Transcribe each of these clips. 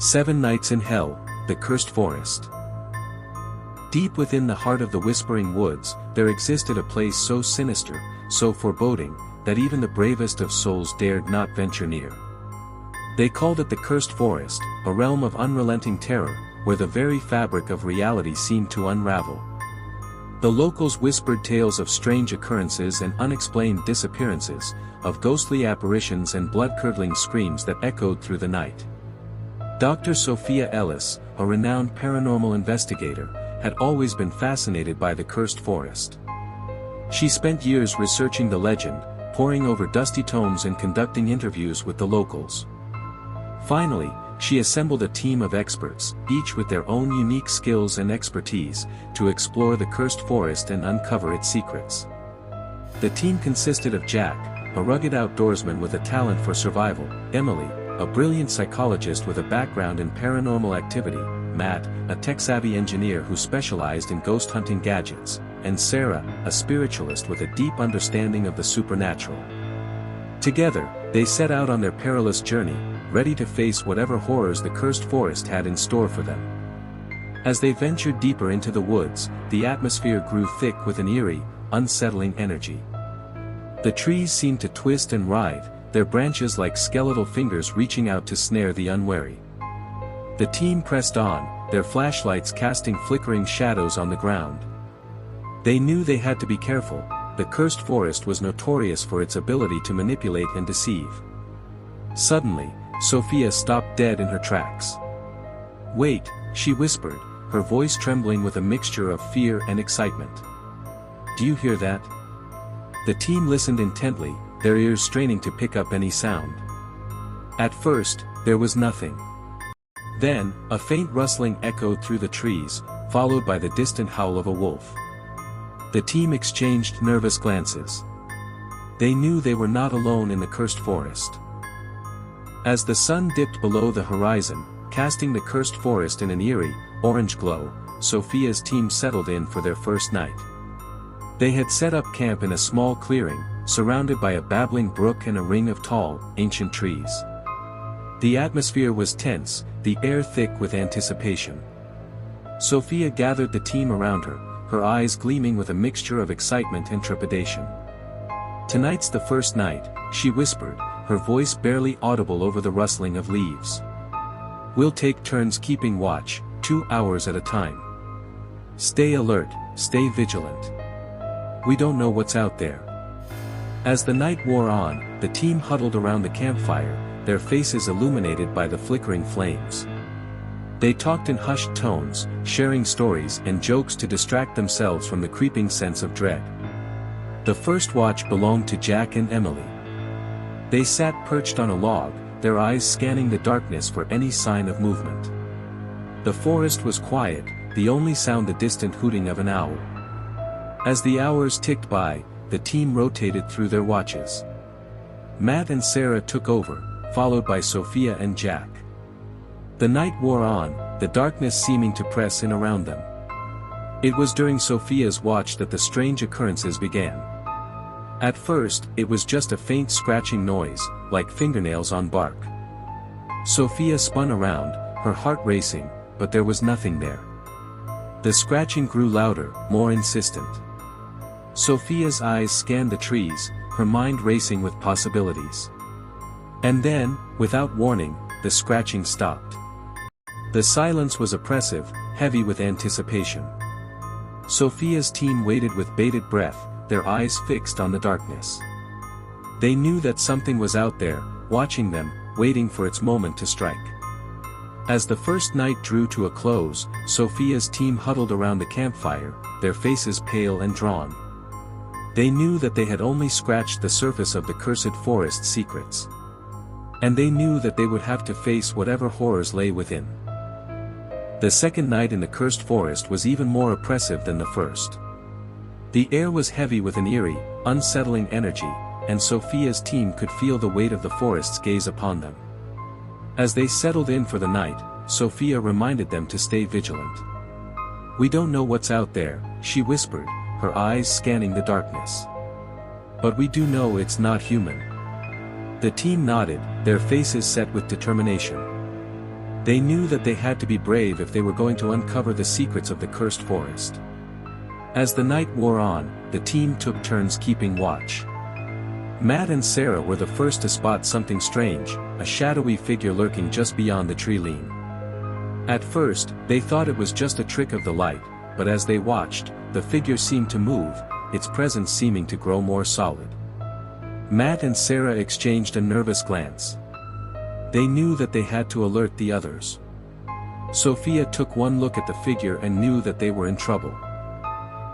7 Nights in Hell, the Cursed Forest. Deep within the heart of the Whispering Woods, there existed a place so sinister, so foreboding, that even the bravest of souls dared not venture near. They called it the Cursed Forest, a realm of unrelenting terror, where the very fabric of reality seemed to unravel. The locals whispered tales of strange occurrences and unexplained disappearances, of ghostly apparitions and blood-curdling screams that echoed through the night. Dr. Sophia Ellis, a renowned paranormal investigator, had always been fascinated by the Cursed Forest. She spent years researching the legend, poring over dusty tomes and conducting interviews with the locals. Finally, she assembled a team of experts, each with their own unique skills and expertise, to explore the Cursed Forest and uncover its secrets. The team consisted of Jack, a rugged outdoorsman with a talent for survival, Emily, a brilliant psychologist with a background in paranormal activity, Matt, a tech-savvy engineer who specialized in ghost hunting gadgets, and Sarah, a spiritualist with a deep understanding of the supernatural. Together, they set out on their perilous journey, ready to face whatever horrors the Cursed Forest had in store for them. As they ventured deeper into the woods, the atmosphere grew thick with an eerie, unsettling energy. The trees seemed to twist and writhe, their branches like skeletal fingers reaching out to snare the unwary. The team pressed on, their flashlights casting flickering shadows on the ground. They knew they had to be careful. The Cursed Forest was notorious for its ability to manipulate and deceive. Suddenly, Sophia stopped dead in her tracks. "Wait," she whispered, her voice trembling with a mixture of fear and excitement. "Do you hear that?" The team listened intently, their ears straining to pick up any sound. At first, there was nothing. Then, a faint rustling echoed through the trees, followed by the distant howl of a wolf. The team exchanged nervous glances. They knew they were not alone in the Cursed Forest. As the sun dipped below the horizon, casting the Cursed Forest in an eerie, orange glow, Sophia's team settled in for their first night. They had set up camp in a small clearing, surrounded by a babbling brook and a ring of tall, ancient trees. The atmosphere was tense, the air thick with anticipation. Sophia gathered the team around her eyes gleaming with a mixture of excitement and trepidation. "Tonight's the first night," she whispered, her voice barely audible over the rustling of leaves. "We'll take turns keeping watch, 2 hours at a time. Stay alert, stay vigilant. We don't know what's out there." As the night wore on, the team huddled around the campfire, their faces illuminated by the flickering flames. They talked in hushed tones, sharing stories and jokes to distract themselves from the creeping sense of dread. The first watch belonged to Jack and Emily. They sat perched on a log, their eyes scanning the darkness for any sign of movement. The forest was quiet, the only sound the distant hooting of an owl. As the hours ticked by, the team rotated through their watches. Matt and Sarah took over, followed by Sophia and Jack. The night wore on, the darkness seeming to press in around them. It was during Sophia's watch that the strange occurrences began. At first, it was just a faint scratching noise, like fingernails on bark. Sophia spun around, her heart racing, but there was nothing there. The scratching grew louder, more insistent. Sophia's eyes scanned the trees, her mind racing with possibilities. And then, without warning, the scratching stopped. The silence was oppressive, heavy with anticipation. Sophia's team waited with bated breath, their eyes fixed on the darkness. They knew that something was out there, watching them, waiting for its moment to strike. As the first night drew to a close, Sophia's team huddled around the campfire, their faces pale and drawn. They knew that they had only scratched the surface of the Cursed Forest's secrets. And they knew that they would have to face whatever horrors lay within. The second night in the Cursed Forest was even more oppressive than the first. The air was heavy with an eerie, unsettling energy, and Sophia's team could feel the weight of the forest's gaze upon them. As they settled in for the night, Sophia reminded them to stay vigilant. "We don't know what's out there," she whispered, her eyes scanning the darkness. "But we do know it's not human." The team nodded, their faces set with determination. They knew that they had to be brave if they were going to uncover the secrets of the cursed forest. As the night wore on, the team took turns keeping watch. Matt and Sarah were the first to spot something strange, a shadowy figure lurking just beyond the tree line. At first, they thought it was just a trick of the light, but as they watched, the figure seemed to move, its presence seeming to grow more solid. Matt and Sarah exchanged a nervous glance. They knew that they had to alert the others. Sophia took one look at the figure and knew that they were in trouble.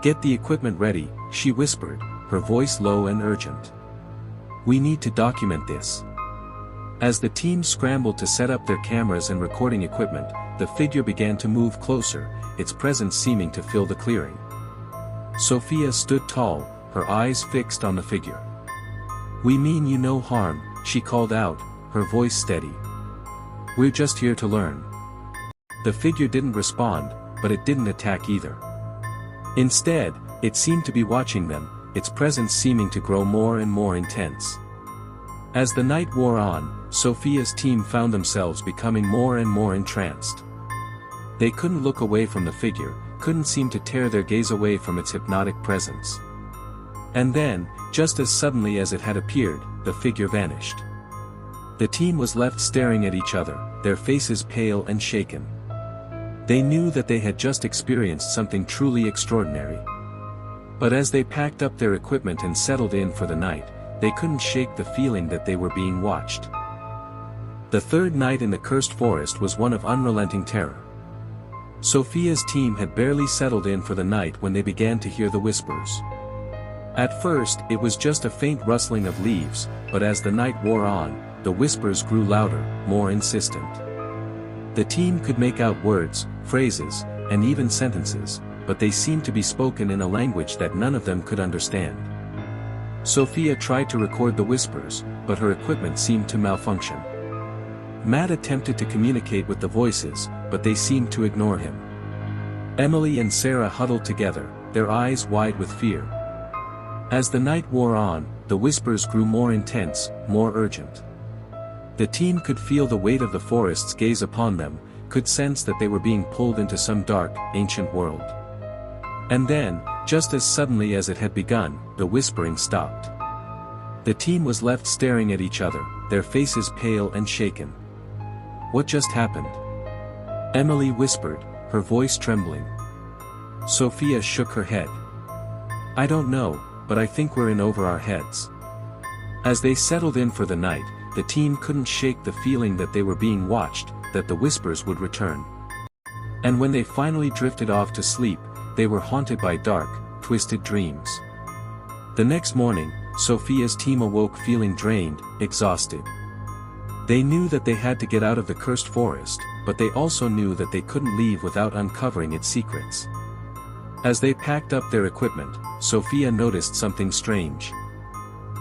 "Get the equipment ready," she whispered, her voice low and urgent. "We need to document this." As the team scrambled to set up their cameras and recording equipment, the figure began to move closer, its presence seeming to fill the clearing. Sophia stood tall, her eyes fixed on the figure. "We mean you no harm," she called out, her voice steady. "We're just here to learn." The figure didn't respond, but it didn't attack either. Instead, it seemed to be watching them, its presence seeming to grow more and more intense. As the night wore on, Sophia's team found themselves becoming more and more entranced. They couldn't look away from the figure, couldn't seem to tear their gaze away from its hypnotic presence. And then, just as suddenly as it had appeared, the figure vanished. The team was left staring at each other, their faces pale and shaken. They knew that they had just experienced something truly extraordinary. But as they packed up their equipment and settled in for the night, they couldn't shake the feeling that they were being watched. The third night in the cursed forest was one of unrelenting terror. Sophia's team had barely settled in for the night when they began to hear the whispers. At first, it was just a faint rustling of leaves, but as the night wore on, the whispers grew louder, more insistent. The team could make out words, phrases, and even sentences, but they seemed to be spoken in a language that none of them could understand. Sophia tried to record the whispers, but her equipment seemed to malfunction. Matt attempted to communicate with the voices, but they seemed to ignore him. Emily and Sarah huddled together, their eyes wide with fear. As the night wore on, the whispers grew more intense, more urgent. The team could feel the weight of the forest's gaze upon them, could sense that they were being pulled into some dark, ancient world. And then, just as suddenly as it had begun, the whispering stopped. The team was left staring at each other, their faces pale and shaken. "What just happened?" Emily whispered, her voice trembling. Sophia shook her head. "I don't know, but I think we're in over our heads." As they settled in for the night, the team couldn't shake the feeling that they were being watched, that the whispers would return. And when they finally drifted off to sleep, they were haunted by dark, twisted dreams. The next morning, Sophia's team awoke feeling drained, exhausted. They knew that they had to get out of the cursed forest, but they also knew that they couldn't leave without uncovering its secrets. As they packed up their equipment, Sophia noticed something strange.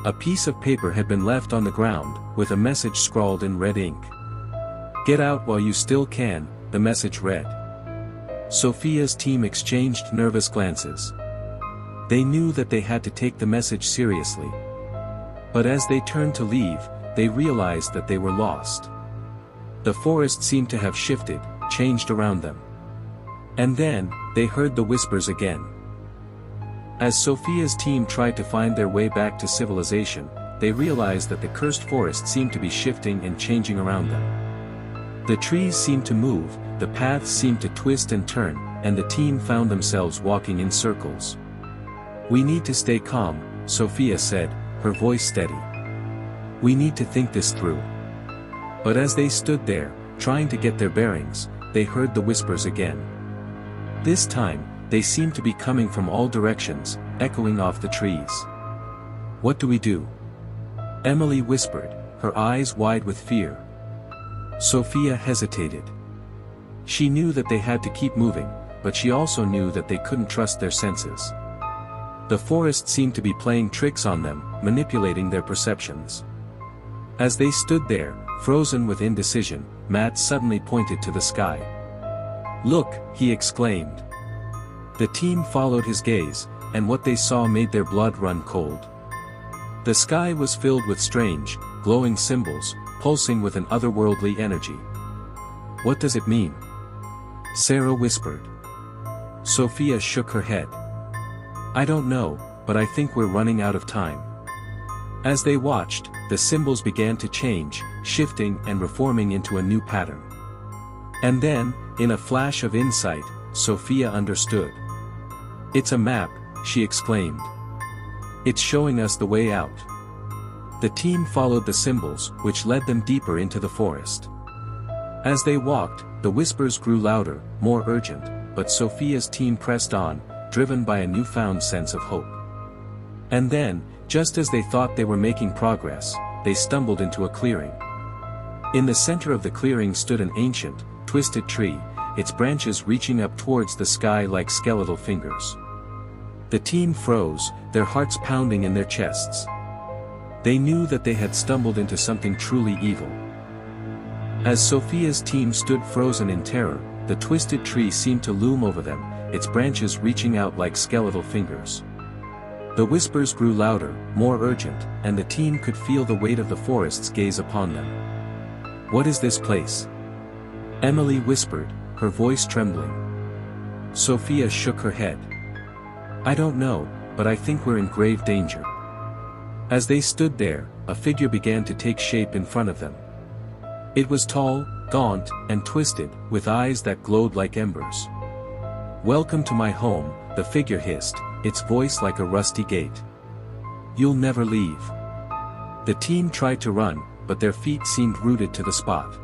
A piece of paper had been left on the ground, with a message scrawled in red ink. "Get out while you still can," the message read. Sophia's team exchanged nervous glances. They knew that they had to take the message seriously. But as they turned to leave, they realized that they were lost. The forest seemed to have shifted, changed around them. And then, they heard the whispers again. As Sophia's team tried to find their way back to civilization, they realized that the cursed forest seemed to be shifting and changing around them. The trees seemed to move, the paths seemed to twist and turn, and the team found themselves walking in circles. "We need to stay calm," Sophia said, her voice steady. "We need to think this through." But as they stood there, trying to get their bearings, they heard the whispers again. This time, they seemed to be coming from all directions, echoing off the trees. "What do we do?" Emily whispered, her eyes wide with fear. Sophia hesitated. She knew that they had to keep moving, but she also knew that they couldn't trust their senses. The forest seemed to be playing tricks on them, manipulating their perceptions. As they stood there, frozen with indecision, Matt suddenly pointed to the sky. "Look," he exclaimed. The team followed his gaze, and what they saw made their blood run cold. The sky was filled with strange, glowing symbols, pulsing with an otherworldly energy. What does it mean? Sarah whispered. Sophia shook her head. I don't know, but I think we're running out of time. As they watched, the symbols began to change, shifting and reforming into a new pattern. And then, in a flash of insight, Sophia understood. It's a map, she exclaimed. It's showing us the way out. The team followed the symbols, which led them deeper into the forest. As they walked, the whispers grew louder, more urgent, but Sophia's team pressed on, driven by a newfound sense of hope. And then, just as they thought they were making progress, they stumbled into a clearing. In the center of the clearing stood an ancient, twisted tree, its branches reaching up towards the sky like skeletal fingers. The team froze, their hearts pounding in their chests. They knew that they had stumbled into something truly evil. As Sophia's team stood frozen in terror, the twisted tree seemed to loom over them, its branches reaching out like skeletal fingers. The whispers grew louder, more urgent, and the team could feel the weight of the forest's gaze upon them. What is this place? Emily whispered, her voice trembling. Sophia shook her head. I don't know, but I think we're in grave danger. As they stood there, a figure began to take shape in front of them. It was tall, gaunt, and twisted, with eyes that glowed like embers. Welcome to my home, the figure hissed, its voice like a rusty gate. You'll never leave. The team tried to run, but their feet seemed rooted to the spot.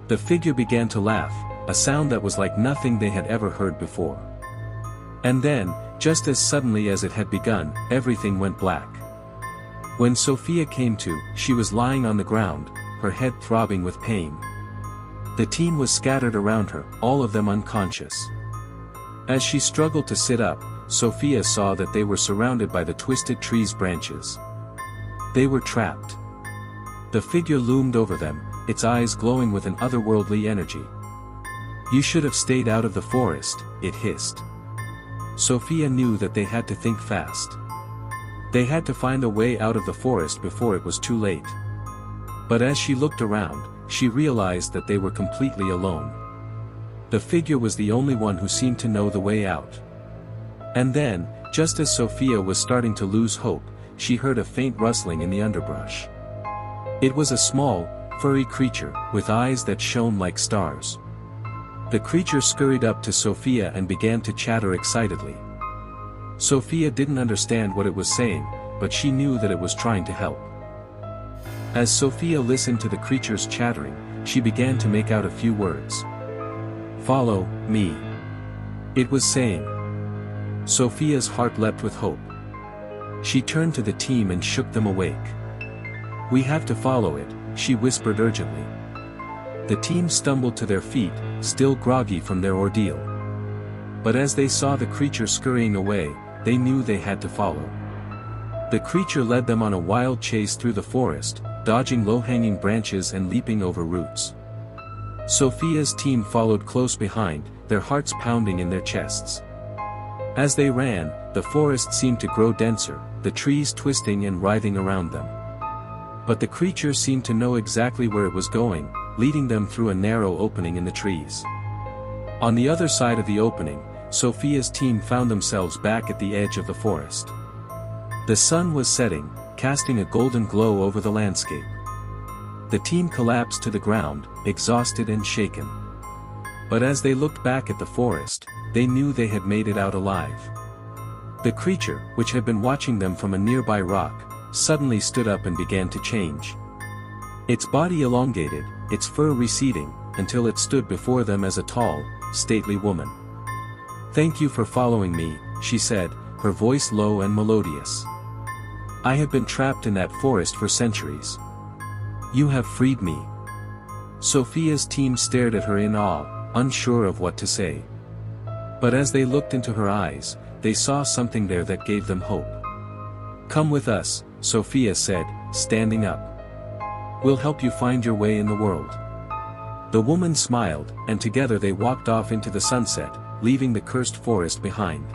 The figure began to laugh, a sound that was like nothing they had ever heard before. And then, just as suddenly as it had begun, everything went black. When Sophia came to, she was lying on the ground, her head throbbing with pain. The team was scattered around her, all of them unconscious. As she struggled to sit up, Sophia saw that they were surrounded by the twisted tree's branches. They were trapped. The figure loomed over them, its eyes glowing with an otherworldly energy. You should have stayed out of the forest, it hissed. Sophia knew that they had to think fast. They had to find a way out of the forest before it was too late. But as she looked around, she realized that they were completely alone. The figure was the only one who seemed to know the way out. And then, just as Sophia was starting to lose hope, she heard a faint rustling in the underbrush. It was a small, furry creature, with eyes that shone like stars. The creature scurried up to Sophia and began to chatter excitedly. Sophia didn't understand what it was saying, but she knew that it was trying to help. As Sophia listened to the creature's chattering, she began to make out a few words. Follow me. It was saying. Sophia's heart leapt with hope. She turned to the team and shook them awake. We have to follow it, she whispered urgently. The team stumbled to their feet, still groggy from their ordeal. But as they saw the creature scurrying away, they knew they had to follow. The creature led them on a wild chase through the forest, dodging low-hanging branches and leaping over roots. Sophia's team followed close behind, their hearts pounding in their chests. As they ran, the forest seemed to grow denser, the trees twisting and writhing around them. But the creature seemed to know exactly where it was going, leading them through a narrow opening in the trees. On the other side of the opening, Sophia's team found themselves back at the edge of the forest. The sun was setting, casting a golden glow over the landscape. The team collapsed to the ground, exhausted and shaken. But as they looked back at the forest, they knew they had made it out alive. The creature, which had been watching them from a nearby rock, suddenly stood up and began to change. Its body elongated, its fur receding, until it stood before them as a tall, stately woman. Thank you for following me, she said, her voice low and melodious. I have been trapped in that forest for centuries. You have freed me. Sophia's team stared at her in awe, unsure of what to say. But as they looked into her eyes, they saw something there that gave them hope. Come with us, Sophia said, standing up. We'll help you find your way in the world. The woman smiled, and together they walked off into the sunset, leaving the cursed forest behind.